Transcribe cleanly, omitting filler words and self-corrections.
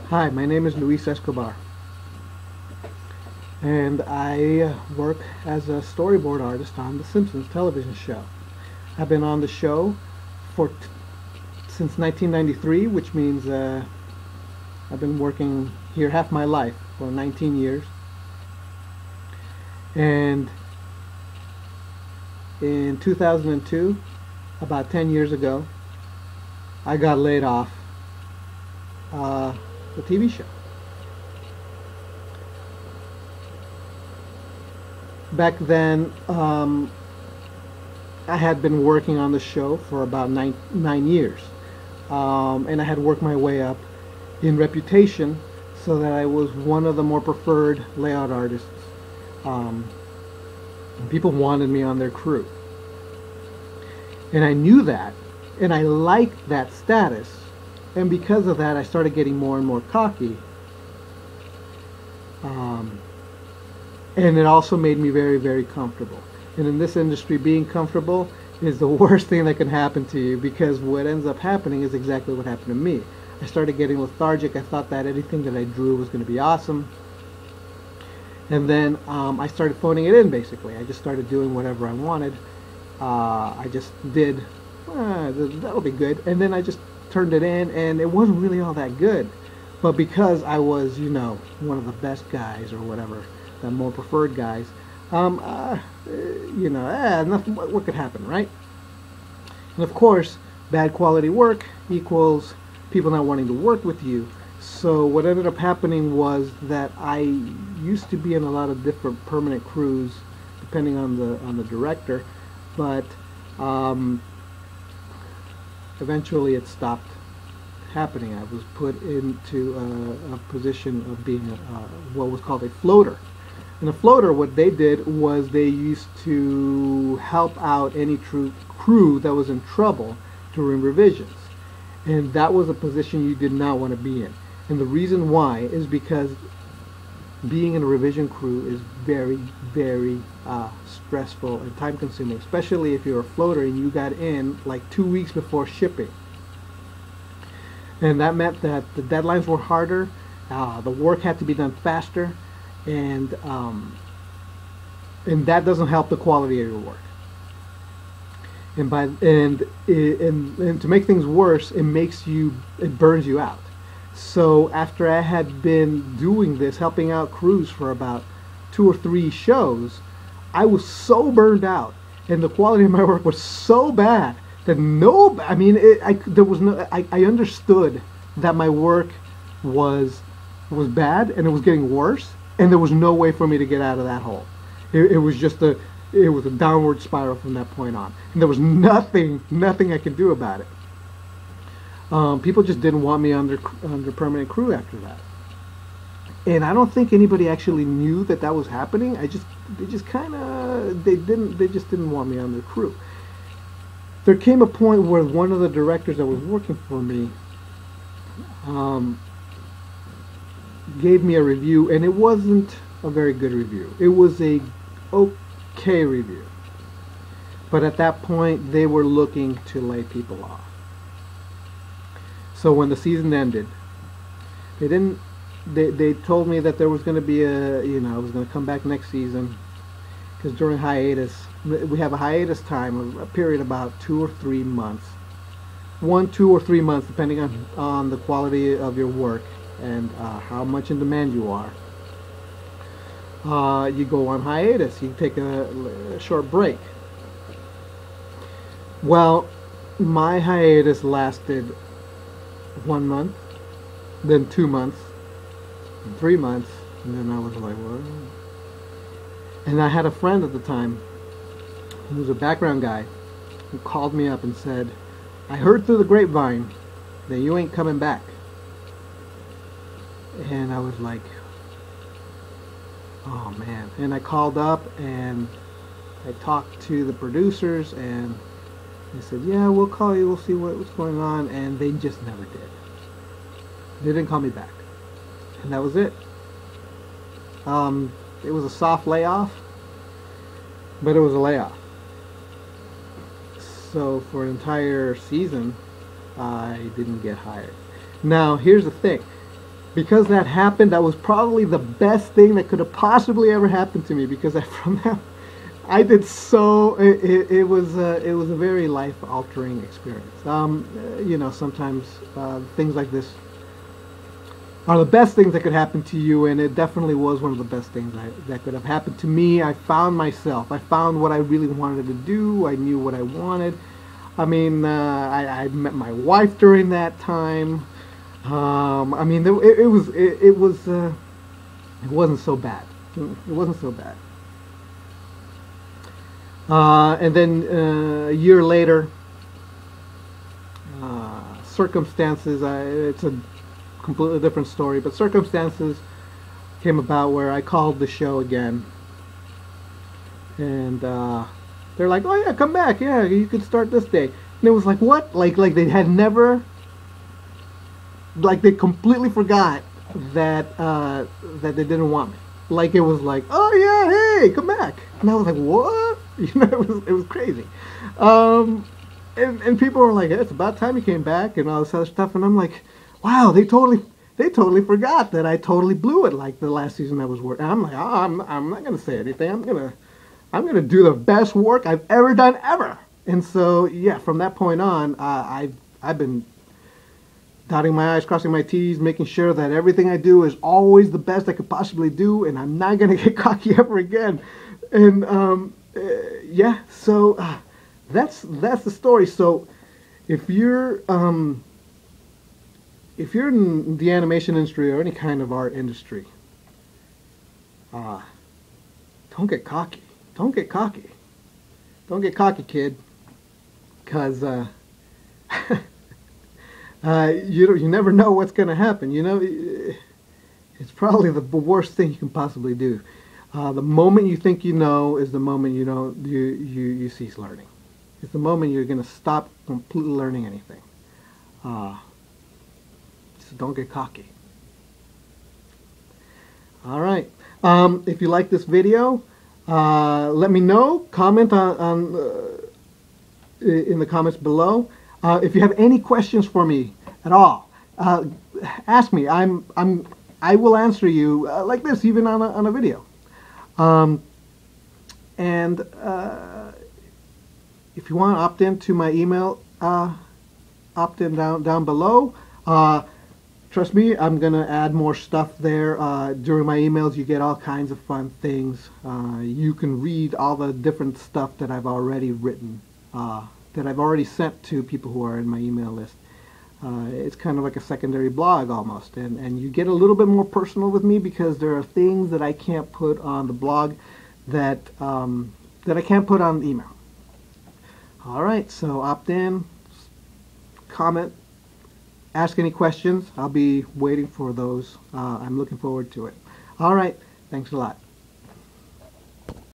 Hi, my name is Luis Escobar, and I work as a storyboard artist on the Simpsons television show. I've been on the show for since 1993, which means I've been working here half my life for 19 years. And in 2002, about 10 years ago, I got laid off the TV show. Back then, I had been working on the show for about nine years, and I had worked my way up in reputation so that I was one of the more preferred layout artists. People wanted me on their crew, and I knew that, and I liked that status, and because of that, I started getting more and more cocky. And it also made me very, very comfortable. And in this industry, being comfortable is the worst thing that can happen to you, because what ends up happening is exactly what happened to me. I started getting lethargic. I thought that anything that I drew was going to be awesome. And then I started phoning it in, basically. I just started doing whatever I wanted. I just did, that'll be good. And then I just turned it in, and it wasn't really all that good. But because I was, one of the best guys or whatever, the more preferred guys, nothing, what could happen, right? And of course, bad quality work equals people not wanting to work with you. So what ended up happening was that I used to be in a lot of different permanent crews, depending on the director, but eventually it stopped happening. I was put into a position of being what was called a floater. And a floater, what they did was they used to help out any crew that was in trouble during revisions. And that was a position you did not want to be in. And the reason why is because being in a revision crew is very, very stressful and time consuming, especially if you're a floater and you got in like 2 weeks before shipping. And that meant that the deadlines were harder, the work had to be done faster, and that doesn't help the quality of your work. And to make things worse, it burns you out. So after I had been doing this, helping out crews for about 2 or 3 shows, I was so burned out, and the quality of my work was so bad that I understood that my work was bad and it was getting worse, and there was no way for me to get out of that hole. It was a downward spiral from that point on, and there was nothing I could do about it. People just didn't want me under permanent crew after that, and I don't think anybody actually knew that was happening. They just didn't want me on their crew. There came a point where one of the directors that was working for me gave me a review, and it wasn't a very good review. It was a okay review, but at that point they were looking to lay people off. So when the season ended, they told me that there was going to be I was going to come back next season, because during hiatus, we have a hiatus time, a period about 2 or 3 months, 2 or 3 months, depending on the quality of your work and how much in demand you are. You go on hiatus, you take a short break. Well, my hiatus lasted 1 month, then 2 months, and 3 months, and then I was like, what? And I had a friend at the time who was a background guy who called me up and said, I heard through the grapevine that you ain't coming back. And I was like, oh man. And I called up and I talked to the producers, and they said, yeah, we'll call you, we'll see what's going on. And they just never did. They didn't call me back. And that was it. It was a soft layoff, but it was a layoff. So for an entire season, I didn't get hired. Now, here's the thing. because that happened, that was probably the best thing that could have possibly ever happened to me. Because from that, I did so. It was a very life altering experience. Sometimes things like this are the best things that could happen to you, and it definitely was one of the best things that could have happened to me. I found myself. I found what I really wanted to do. I knew what I wanted. I mean, I met my wife during that time. I mean, it wasn't so bad. It wasn't so bad. And then a year later, circumstances. It's a completely different story, but circumstances came about where I called the show again, and they're like, "Oh yeah, come back. Yeah, you could start this day." And it was like, what? Like they had never, like they completely forgot that they didn't want me. Like it was like, "Oh yeah, hey, come back." And I was like, "What?" It was crazy. And people were like, "It's about time you came back," and all this other stuff. And I'm like, wow, they totally forgot that I totally blew it like the last season I was working. I'm like, oh, I'm not gonna say anything. I'm gonna do the best work I've ever done ever. And so yeah, from that point on, I've been dotting my I's, crossing my T's, making sure that everything I do is always the best I could possibly do, and I'm not gonna get cocky ever again. And yeah, so that's the story. So if you're in the animation industry or any kind of art industry, don't get cocky. Don't get cocky. Don't get cocky, kid. Because you never know what's going to happen. It's probably the worst thing you can possibly do. The moment you think you know is the moment you cease learning. It's the moment you're going to stop completely learning anything. So don't get cocky. All right. If you like this video, let me know. Comment in the comments below. If you have any questions for me at all, ask me. I will answer you like this, even on a video. And if you want to opt in to my email, opt in down below. Trust me, I'm going to add more stuff there. During my emails, you get all kinds of fun things. You can read all the different stuff that I've already written, that I've already sent to people who are in my email list. It's kind of like a secondary blog almost. And you get a little bit more personal with me because there are things that I can't put on the blog that I can't put on email. All right, so opt in, comment, ask any questions. I'll be waiting for those. I'm looking forward to it. All right. Thanks a lot.